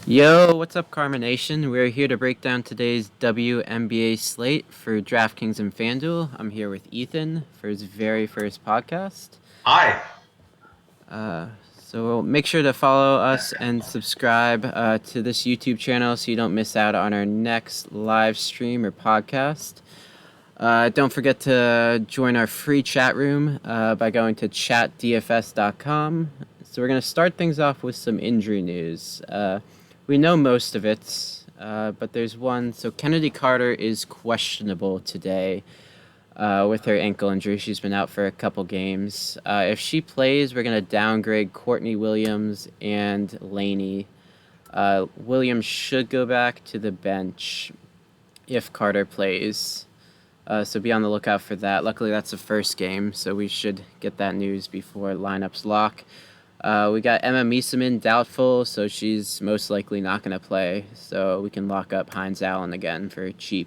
Yo, what's up, Carmination? We're here to break down today's WNBA slate for DraftKings and FanDuel. I'm here with Ethan for his very first podcast. Hi. So make sure to follow us and subscribe to this YouTube channel so you don't miss out on our next live stream or podcast. Don't forget to join our free chat room by going to chatdfs.com. So we're going to start things off with some injury news. We know most of it, but there's one. So Kennedy Carter is questionable today with her ankle injury. She's been out for a couple games. If she plays, we're going to downgrade Courtney Williams and Laney. Williams should go back to the bench if Carter plays. So be on the lookout for that. Luckily, that's the first game, so we should get that news before lineups lock. We got Emma Mieseman doubtful, so she's most likely not going to play. So we can lock up Hines Allen again for cheap.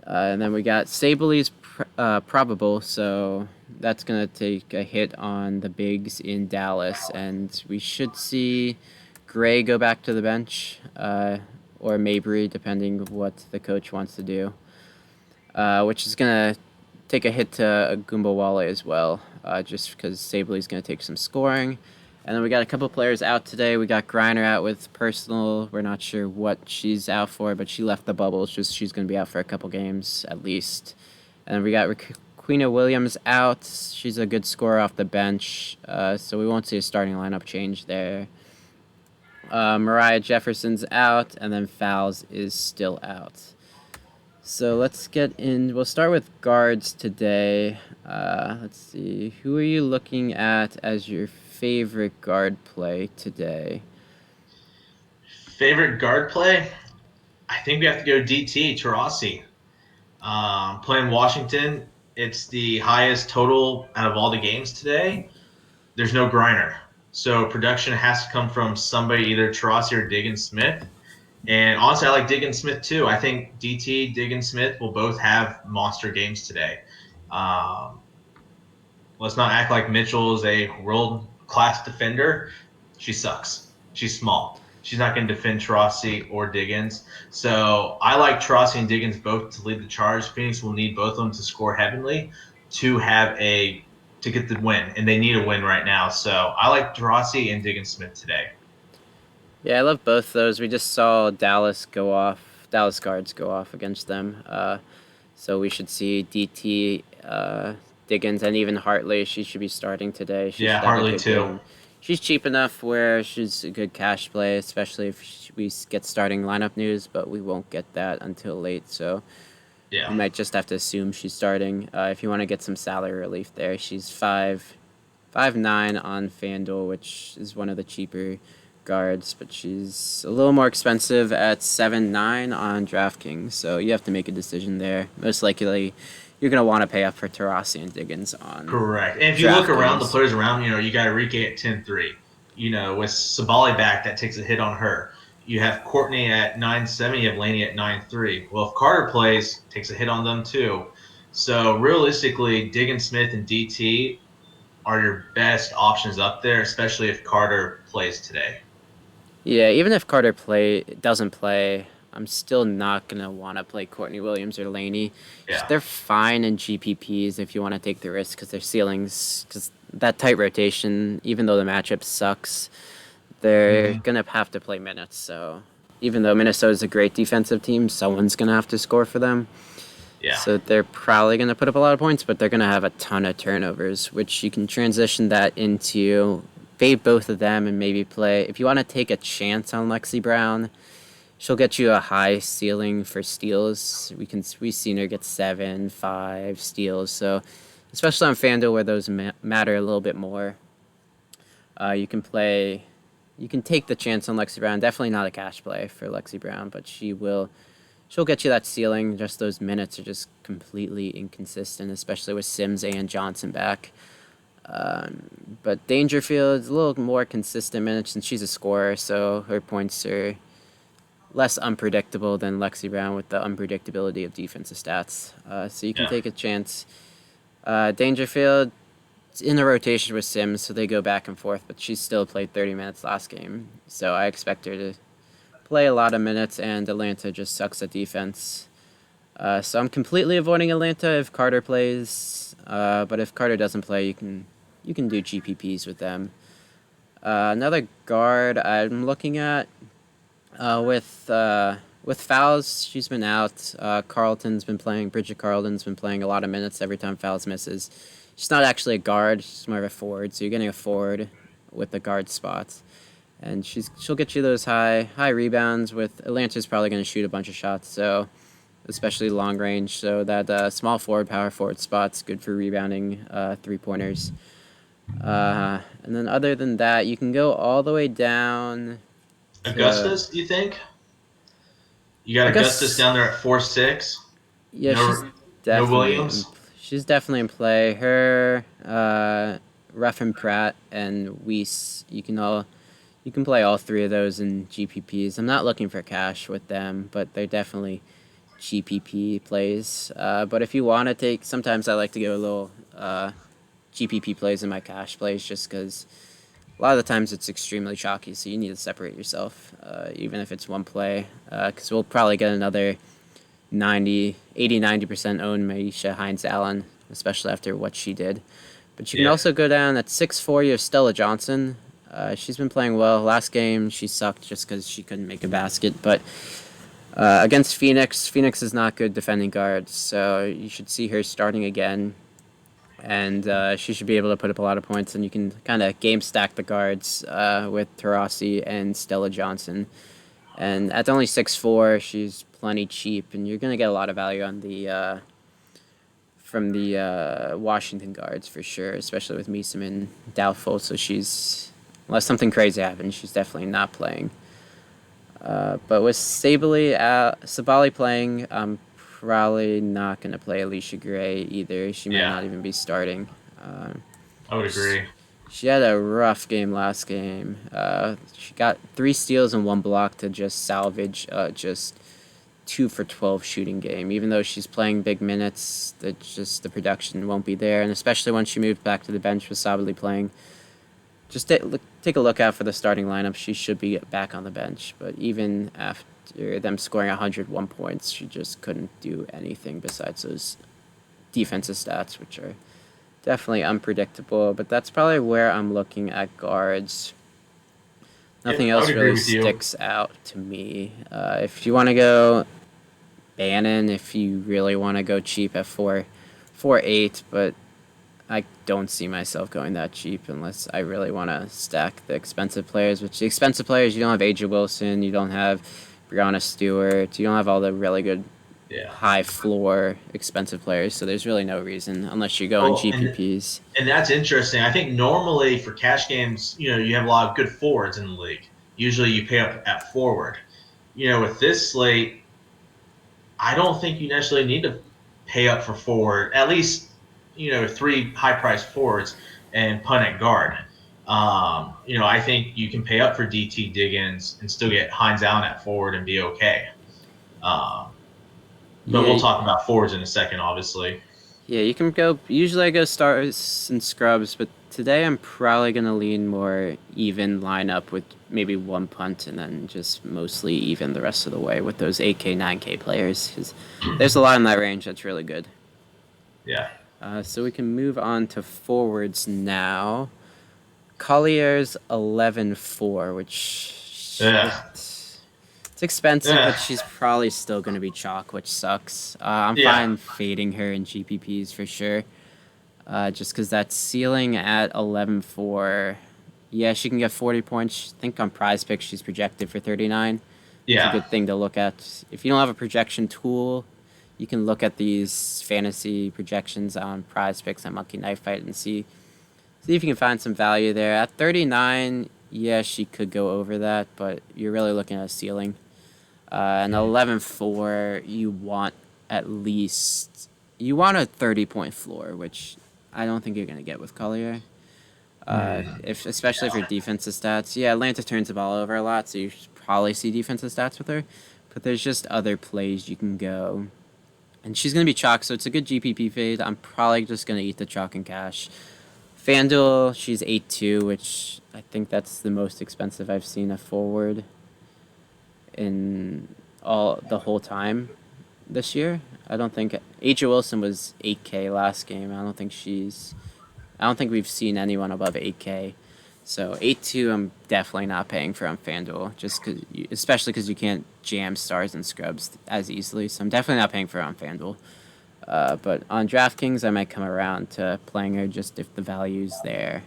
And then we got Sabely's probable, so that's going to take a hit on the bigs in Dallas. And we should see Gray go back to the bench, or Mabry, depending what the coach wants to do. Which is going to take a hit to Wnba as well, just because Sabely's going to take some scoring. And then we got a couple players out today. We got Griner out with personal. We're not sure what she's out for, but she left the bubble. It's just she's going to be out for a couple games at least. And then we got Queena Williams out. She's a good scorer off the bench, so we won't see a starting lineup change there. Mariah Jefferson's out, and then Fowles is still out. So let's get in. We'll start with guards today. Let's see. Who are you looking at as your favorite guard play today? Favorite guard play? I think we have to go DT, Taurasi. Playing Washington, it's the highest total out of all the games today. There's no Griner. So production has to come from somebody, either Taurasi or Diggins Smith. And honestly, I like Diggins Smith too. I think DT, Diggins Smith will both have monster games today. Let's not act like Mitchell is a world-class defender. She sucks. She's small. She's not going to defend Taurasi or Diggins. So I like Taurasi and Diggins both to lead the charge. Phoenix will need both of them to score heavenly to get the win, and they need a win right now. So I like Taurasi and Diggins Smith today. Yeah, I love both those. We just saw Dallas guards go off against them. So we should see DT, Diggins, and even Hartley. She should be starting today. She Yeah, should have a Hartley good too. game. She's cheap enough where she's a good cash play, especially if we get starting lineup news, but we won't get that until late. So Yeah. you might just have to assume she's starting. If you want to get some salary relief there, she's 5'9" on FanDuel, which is one of the cheaper guards, but she's a little more expensive at 7'9" on DraftKings, so you have to make a decision there. Most likely, you're going to want to pay up for Taurasi and Diggins on Correct. And if you look around the DraftKings. players around, you got Enrique at 10-3. With Sabali back, that takes a hit on her. You have Courtney at 9-7. You have Laney at 9-3. Well, if Carter plays, takes a hit on them too. So realistically, Diggins Smith and DT are your best options up there, especially if Carter plays today. Yeah, even if Carter doesn't play, I'm still not going to want to play Courtney Williams or Laney. Yeah. They're fine in GPPs if you want to take the risk because their ceilings, because that tight rotation, even though the matchup sucks, they're going to have to play minutes. So even though Minnesota's a great defensive team, someone's going to have to score for them. Yeah. So they're probably going to put up a lot of points, but they're going to have a ton of turnovers, which you can transition that into fade both of them and maybe play. If you want to take a chance on Lexi Brown, she'll get you a high ceiling for steals. We've seen her get 7, 5 steals. So especially on FanDuel where those matter a little bit more, you can take the chance on Lexi Brown. Definitely not a cash play for Lexi Brown, but she'll get you that ceiling. Just those minutes are just completely inconsistent, especially with Sims and Johnson back. But Dangerfield's a little more consistent minutes since she's a scorer, so her points are less unpredictable than Lexi Brown with the unpredictability of defensive stats. So you can take a chance. Dangerfield, in a rotation with Sims, so they go back and forth. But she still played 30 minutes last game, so I expect her to play a lot of minutes. And Atlanta just sucks at defense. So I'm completely avoiding Atlanta if Carter plays. But if Carter doesn't play, you can do GPPs with them. Another guard I'm looking at with Fouls, she's been out. Carlton's been playing. Bridget Carlton's been playing a lot of minutes every time Fouls misses. She's not actually a guard. She's more of a forward. So you're getting a forward with the guard spots, and she'll get you those high rebounds. With Atlanta's probably going to shoot a bunch of shots. So especially long range. So that small forward, power forward spot's good for rebounding 3-pointers. And then other than that, you can go all the way down to Augustus, do you think? You got Augustus down there at 4'6". Yeah, No, no Williams. she's definitely in play. Her, Ruffin Pratt and Weiss, you can play all three of those in GPPs. I'm not looking for cash with them, but they're definitely GPP plays. But if you want to take, sometimes I like to go a little GPP plays in my cash plays just because a lot of the times it's extremely chalky, so you need to separate yourself, even if it's one play, because we'll probably get another 90% owned Maisha Hines-Allen, especially after what she did. But you can also go down at 6'4", you have Stella Johnson. She's been playing well. Last game, she sucked just because she couldn't make a basket, but against Phoenix is not good defending guards, so you should see her starting again. And she should be able to put up a lot of points, and you can kind of game stack the guards with Taurasi and Stella Johnson. And at only 6'4", she's plenty cheap, and you're going to get a lot of value on the from the Washington guards for sure, especially with Meeseman doubtful. So unless something crazy happens, she's definitely not playing. But with Sabali playing, probably not going to play Alicia Gray either. She might not even be starting. I would agree. She had a rough game last game. She got 3 steals and 1 block to just salvage just 2 for 12 shooting game. Even though she's playing big minutes, the production won't be there. And especially when she moved back to the bench with Sabali playing, just take a look out for the starting lineup. She should be back on the bench. But even after them scoring 101 points, she just couldn't do anything besides those defensive stats, which are definitely unpredictable. But that's probably where I'm looking at guards. Nothing else really sticks out to me. If you want to go Bannon, if you really want to go cheap at 4.8, but I don't see myself going that cheap unless I really want to stack the expensive players. Which the expensive players, you don't have Aja Wilson, you don't have Brianna Stewart, you don't have all the really good high floor expensive players. So there's really no reason unless you go on GPPs. And that's interesting. I think normally for cash games, you have a lot of good forwards in the league. Usually you pay up at forward. With this slate, I don't think you necessarily need to pay up for forward. At least 3 high-priced forwards and punt at guard. I think you can pay up for DT Diggins and still get Hines-Allen at forward and be okay. But we'll talk about forwards in a second, obviously. Yeah, you can go. Usually I go stars and scrubs, but today I'm probably going to lean more even lineup with maybe 1 punt and then just mostly even the rest of the way with those 8K, 9K players. Because there's a lot in that range that's really good. Yeah. So we can move on to forwards now. Collier's 11.4, which it's expensive, but she's probably still going to be chalk, which sucks. I'm fine fading her in GPPs for sure, just because that ceiling at 11.4, she can get 40 points. I think on Prize Picks she's projected for 39. Yeah, it's a good thing to look at. If you don't have a projection tool, you can look at these fantasy projections on Prize Picks and Monkey Knife Fight and see if you can find some value there. At 39, she could go over that, but you're really looking at a ceiling. And 11.4, you want a 30-point floor, which I don't think you're going to get with Collier. Especially if your defensive stats. Yeah, Atlanta turns the ball over a lot, so you should probably see defensive stats with her. But there's just other plays you can go. And she's going to be chalk, so it's a good GPP fade. I'm probably just going to eat the chalk and cash FanDuel, she's 8-2, which I think that's the most expensive I've seen a forward in all the whole time this year. I don't think Aja Wilson was 8K last game. I don't think we've seen anyone above 8K. So 8-2, I'm definitely not paying for on FanDuel, especially because you can't jam stars and scrubs as easily. So I'm definitely not paying for it on FanDuel. But on DraftKings, I might come around to playing her just if the value's there.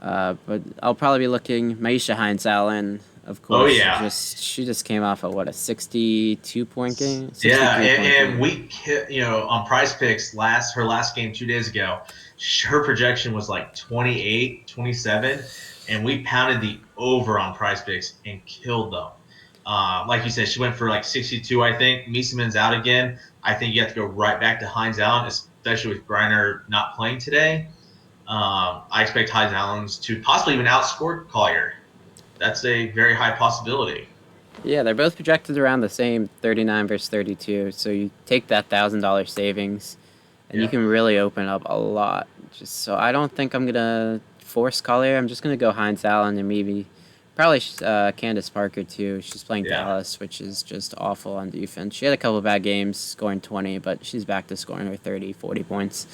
But I'll probably be looking Maisha Hines Allen, of Oh course. yeah, She just came off of what, a 62-point game, yeah, 63-point and game. on Prize Picks her last game 2 days ago, her projection was like 28, 27, and we pounded the over on Prize Picks and killed them. Like you said, she went for like 62, I think. Mieseman's out again. I think you have to go right back to Hines Allen, especially with Griner not playing today. I expect Hines Allen's to possibly even outscore Collier. That's a very high possibility. Yeah, they're both projected around the same 39 versus 32. So you take that $1,000 savings, and you Yeah. can really open up a lot. Just so I don't think I'm gonna force Collier. I'm just gonna go Hines Allen and maybe probably Candace Parker too. She's playing Yeah. Dallas, which is just awful on defense. She had a couple of bad games, scoring 20, but she's back to scoring her 30, 40 points.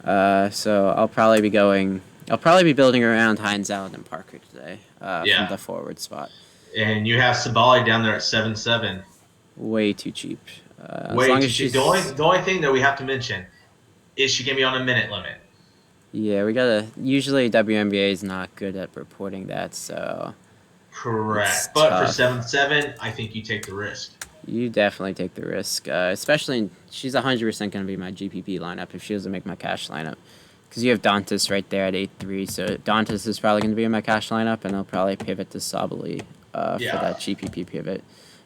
So I'll probably be building around Hines Allen and Parker today from Yeah. the forward spot. And you have Sabali down there at 7-7. Way too cheap. As Way long too as cheap. she's The only thing that we have to mention is she gonna be on a minute limit. Yeah, we gotta. Usually, WNBA is not good at reporting that, so it's Correct. But for tough. 7-7, I think you take the risk. You definitely take the risk, especially she's 100% gonna be my GPP lineup if she doesn't make my cash lineup, because you have Dantas right there at 8-3, so Dantas is probably gonna be in my cash lineup, and I'll probably pivot to Sabali for Yeah. that GPP pivot.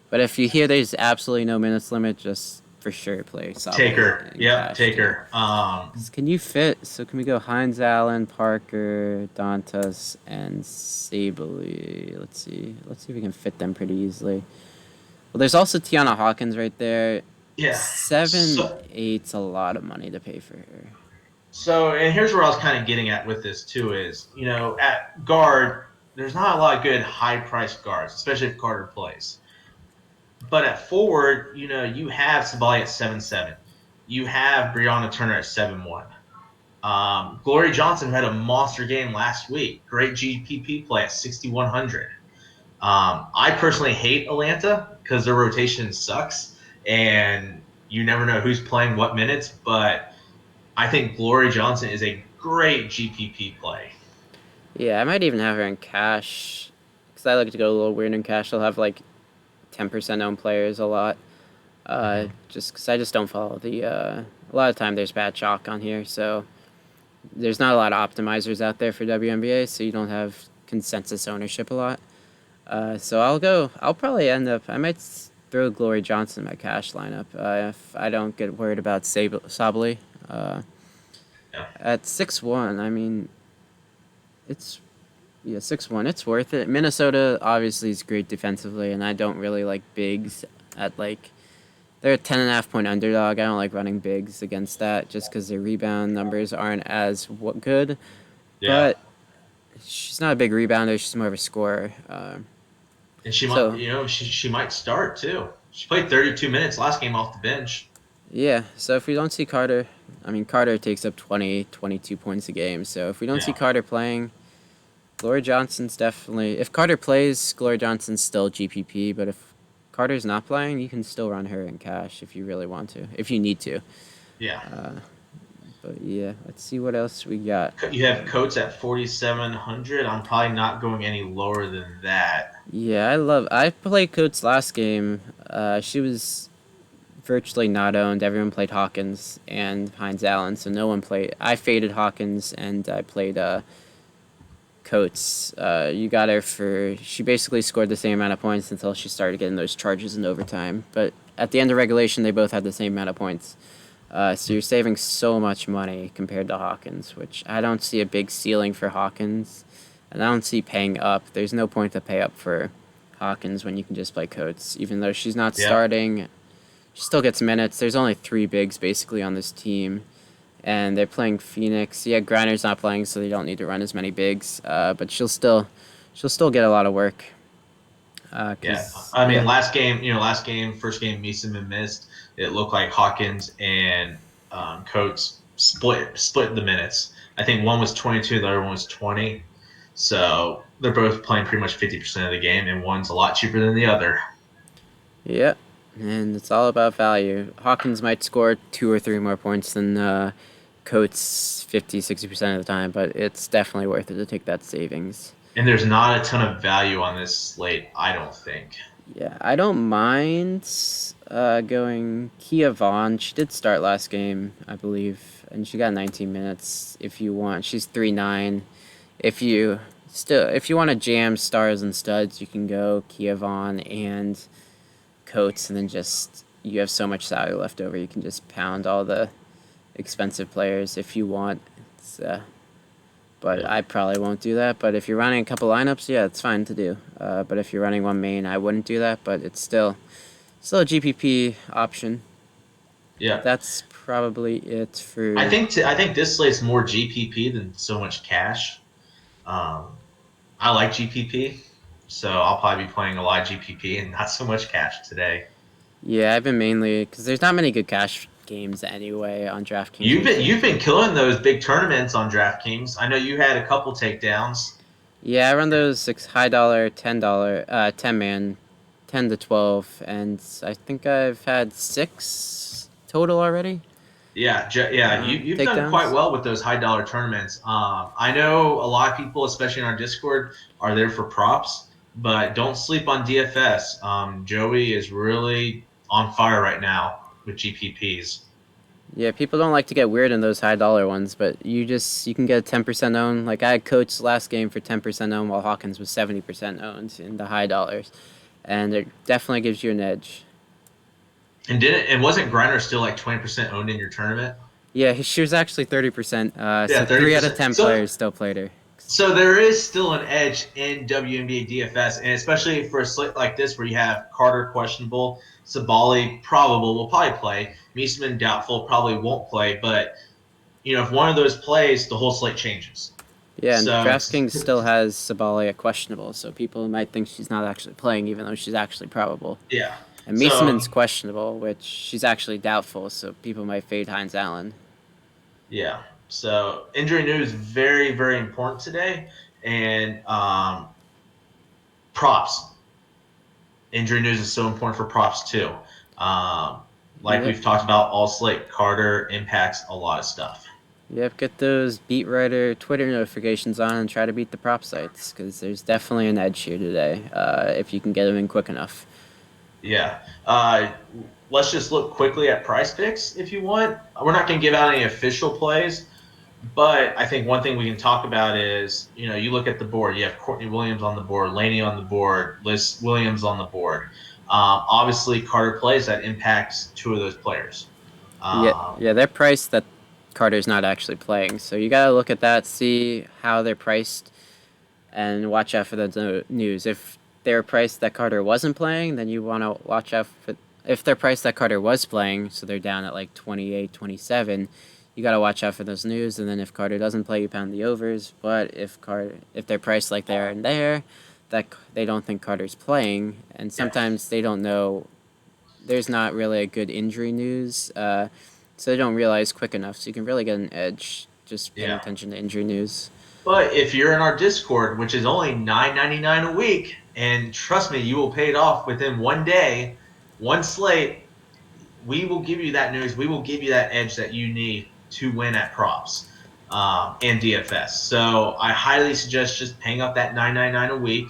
But if you hear there's absolutely no minutes limit, just for sure play Take her. Sabali in Yep, cash take too. her. Can you fit? So can we go Hines Allen, Parker, Dantas, and Sabely? Let's see. Let's see if we can fit them pretty easily. Well, there's also Tiana Hawkins right there. Yeah. 7-8's a lot of money to pay for her. And here's where I was kind of getting at with this too is, at guard, there's not a lot of good high-priced guards, especially if Carter plays. But at forward, you have Sabali at 7-7. You have Brianna Turner at 7-1. Gloria Johnson had a monster game last week. Great GPP play at 6,100. I personally hate Atlanta because their rotation sucks, and you never know who's playing what minutes. But I think Gloria Johnson is a great GPP play. Yeah, I might even have her in cash because I like to go a little weird in cash. I'll have like 10% owned players a lot. Just because I just don't follow the. A lot of time there's bad chalk on here, so there's not a lot of optimizers out there for WNBA, so you don't have consensus ownership a lot. So I'll probably end up. I might throw Glory Johnson in my cash lineup if I don't get worried about Sably. Yeah. At 6-1, I mean, it's 6-1. It's worth it. Minnesota obviously is great defensively, and I don't really like bigs at like. They're a 10.5 point underdog. I don't like running bigs against that just because their rebound numbers aren't as good. Yeah. But she's not a big rebounder. She's more of a scorer. And she might, So she might start too. She played 32 minutes last game off the bench. yeah. So if we don't see Carter, I mean Carter takes up 20, 22 points a game. So if we don't see Yeah. Carter playing, Gloria Johnson's definitely. If Carter plays, Gloria Johnson's still GPP. But if Carter's not playing, you can still run her in cash if you really want to, if you need to. Yeah. But yeah, let's see what else we got. You have Coates at 4,700. I'm probably not going any lower than that. Yeah, I played Coates last game. She was virtually not owned. Everyone played Hawkins and Hines Allen, so no one played. I faded Hawkins and I played Coates. You got her for. She basically scored the same amount of points until she started getting those charges in overtime. But at the end of regulation, they both had the same amount of points. So you're saving so much money compared to Hawkins, which I don't see a big ceiling for Hawkins. And I don't see paying up. There's no point to pay up for Hawkins when you can just play Coates. Even though she's not Yeah. starting, she still gets minutes. There's only 3 bigs basically on this team. and they're playing Phoenix. Yeah, Griner's not playing, so they don't need to run as many bigs. But she'll still get a lot of work. Yeah, Cause I mean, yeah, first game, Meeseman missed. It looked like Hawkins and Coates split the minutes. I think one was 22, the other one was 20. So they're both playing pretty much 50% of the game, and one's a lot cheaper than the other. yeah, and it's all about value. Hawkins might score 2 or 3 more points than Coates 50, 60% of the time, but it's definitely worth it to take that savings. And there's not a ton of value on this slate, I don't think. Yeah, I don't mind going Kia Vaughn. She did start last game, I believe, and she got 19 minutes. If you want, she's 3-9. If you want to jam stars and studs, you can go Kia Vaughn and Coates, and then just you have so much salary left over, you can just pound all the expensive players if you want. But Yeah. I probably won't do that. But if you're running a couple lineups, yeah, it's fine to do. But if you're running one main, I wouldn't do that. But it's still a GPP option. But Yeah. that's probably it I for. think I think this slate's more GPP than so much cash. Um, I like GPP, so I'll probably be playing a lot of GPP and not so much cash today. Yeah, I've been mainly because there's not many good cash games anyway on DraftKings You've been usually. you've been killing those big tournaments on DraftKings. I know you had a couple takedowns. Yeah, I run those $6 $10, 10 man, 10 to 12, and I think I've had 6 total already. Yeah, you've done quite Takedowns. well with those high dollar tournaments. I know a lot of people, especially in our Discord, are there for props, but don't sleep on DFS. Joey is really on fire right now with GPPs. Yeah, people don't like to get weird in those high dollar ones, but you can get 10% owned. Like I had Coach last game for 10% owned, while Hawkins was 70% owned in the high dollars, and it definitely gives you an edge. And wasn't Griner still like 20% owned in your tournament? Yeah, she was actually 30%. So Yeah, thirty 3 out of percent. 10 So players still played her. so there is still an edge in WNBA DFS, and especially for a slate like this where you have Carter questionable, Sabali probable will probably play, Meesman doubtful probably won't play, but if one of those plays, the whole slate changes. Yeah, and So it's DraftKings still has Sabali at questionable, so people might think she's not actually playing, even though she's actually probable. yeah. And So Meesman's questionable, which she's actually doubtful, so people might fade Hines Allen. yeah. So injury news very very important today, and props. Injury news is so important for props too. Um, like Yep. we've talked about all slate, Carter impacts a lot of stuff. Yep, get those beat writer Twitter notifications on and try to beat the prop sites, because there's definitely an edge here today if you can get them in quick enough. Yeah. Let's just look quickly at price picks if you want. We're not going to give out any official plays, but I think one thing we can talk about is, you look at the board. You have Courtney Williams on the board, Laney on the board, Liz Williams on the board. Obviously, Carter plays that impacts two of those players. Yeah, Um, yeah, they're priced that Carter's not actually playing, so you gotta look at that, see how they're priced, and watch out for the news. If they're priced that Carter wasn't playing, then you want to watch out for. If they're priced that Carter was playing, so they're down at like 28, 27, you got to watch out for those news. And then if Carter doesn't play, you pound the overs. But if they're priced like there and there, that they don't think Carter's playing, and yeah. sometimes they don't know. There's not really a good injury news, so they don't realize quick enough. So you can really get an edge just paying Yeah. attention to injury news. But if you're in our Discord, which is only $9.99 a week, and trust me, you will pay it off within one day, one slate, we will give you that news. We will give you that edge that you need to win at props and DFS. So I highly suggest just paying up that $9.99 a week,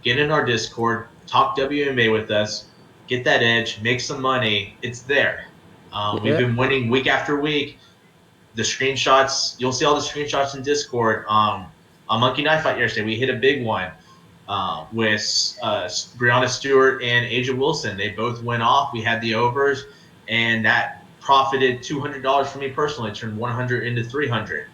get in our Discord, talk WNBA with us, get that edge, make some money. It's there. We've Yeah, been winning week after week. The screenshots, you'll see all the screenshots in Discord. On Monkey Knife Fight yesterday, we hit a big one with Brianna Stewart and Asia Wilson. They both went off. We had the overs, and that profited $200 for me personally. It turned 100 into 300.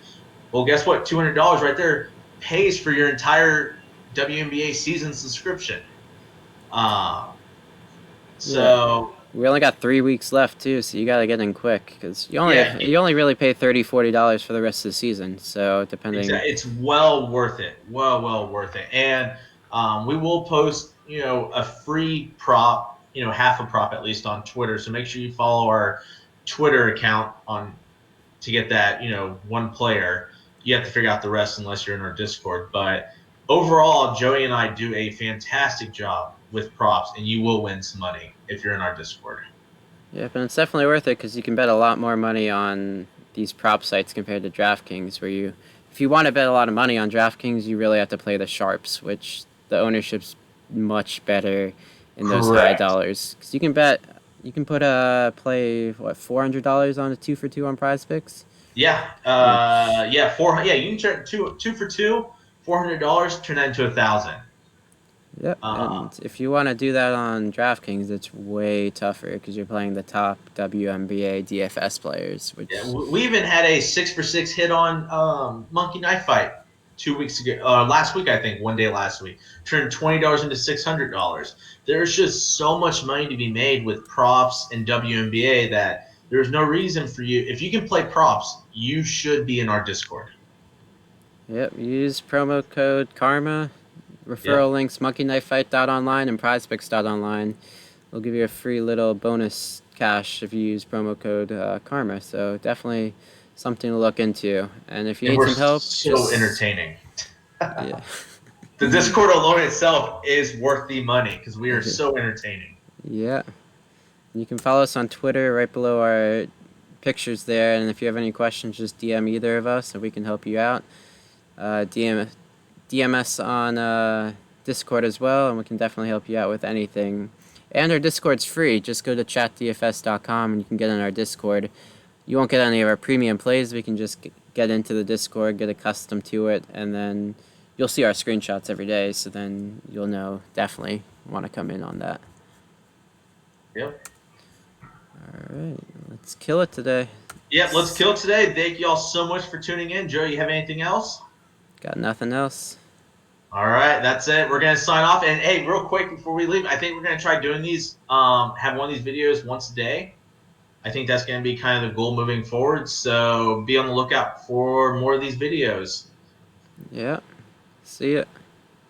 Well, guess what? $200 right there pays for your entire WNBA season subscription. Uh, yeah. so We only got 3 weeks left too, so you gotta get in quick because you only Yeah, you only really pay $30-$40 for the rest of the season. So depending, exactly. It's well worth it. Well worth it. And we will post, a free prop, half a prop at least on Twitter. So make sure you follow our Twitter account on to get that, one player. You have to figure out the rest unless you're in our Discord. But overall, Joey and I do a fantastic job with props, and you will win some money if you're in our Discord. yeah, but it's definitely worth it because you can bet a lot more money on these prop sites compared to DraftKings, where if you want to bet a lot of money on DraftKings, you really have to play the sharps, which the ownership's much better in those high Correct. dollars. Because you can put play what $400 on a 2 for 2 on Prize Picks. Yeah. Which Yeah. Yeah. You can turn two for two, $400. Turn that into 1,000. Yep, Uh, and if you want to do that on DraftKings, it's way tougher because you're playing the top WNBA DFS players, yeah. which We even had a 6 for 6 hit on Monkey Knife Fight 2 weeks ago. Last week, I think, one day last week. Turned $20 into $600. There's just so much money to be made with props and WNBA that there's no reason for you. If you can play props, you should be in our Discord. yep, use promo code Karma, referral Yep. links monkeyknifefight.online and prizepicks.online. We'll give you a free little bonus cash if you use promo code Karma. So definitely something to look into. And if you And need we're some help, so just entertaining. yeah. The Discord alone itself is worth the money because we are so entertaining. Yeah. You can follow us on Twitter right below our pictures there, and if you have any questions, just DM either of us, and we can help you out. DM us on Discord as well, and we can definitely help you out with anything. And our Discord's free. Just go to chatdfs.com and you can get in our Discord. You won't get any of our premium plays. We can just get into the Discord, get accustomed to it, and then you'll see our screenshots every day. So then you'll know definitely want to come in on that. Yep. All right, let's kill it today. Yep, let's kill it today. Thank you all so much for tuning in. Joe, you have anything else? Got nothing else. All right, that's it. We're gonna sign off. And hey, real quick before we leave, I think we're gonna try doing these. Have one of these videos once a day. I think that's gonna be kind of the goal moving forward. So be on the lookout for more of these videos. Yeah. See ya.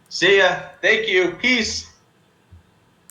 See ya. Thank you. Peace.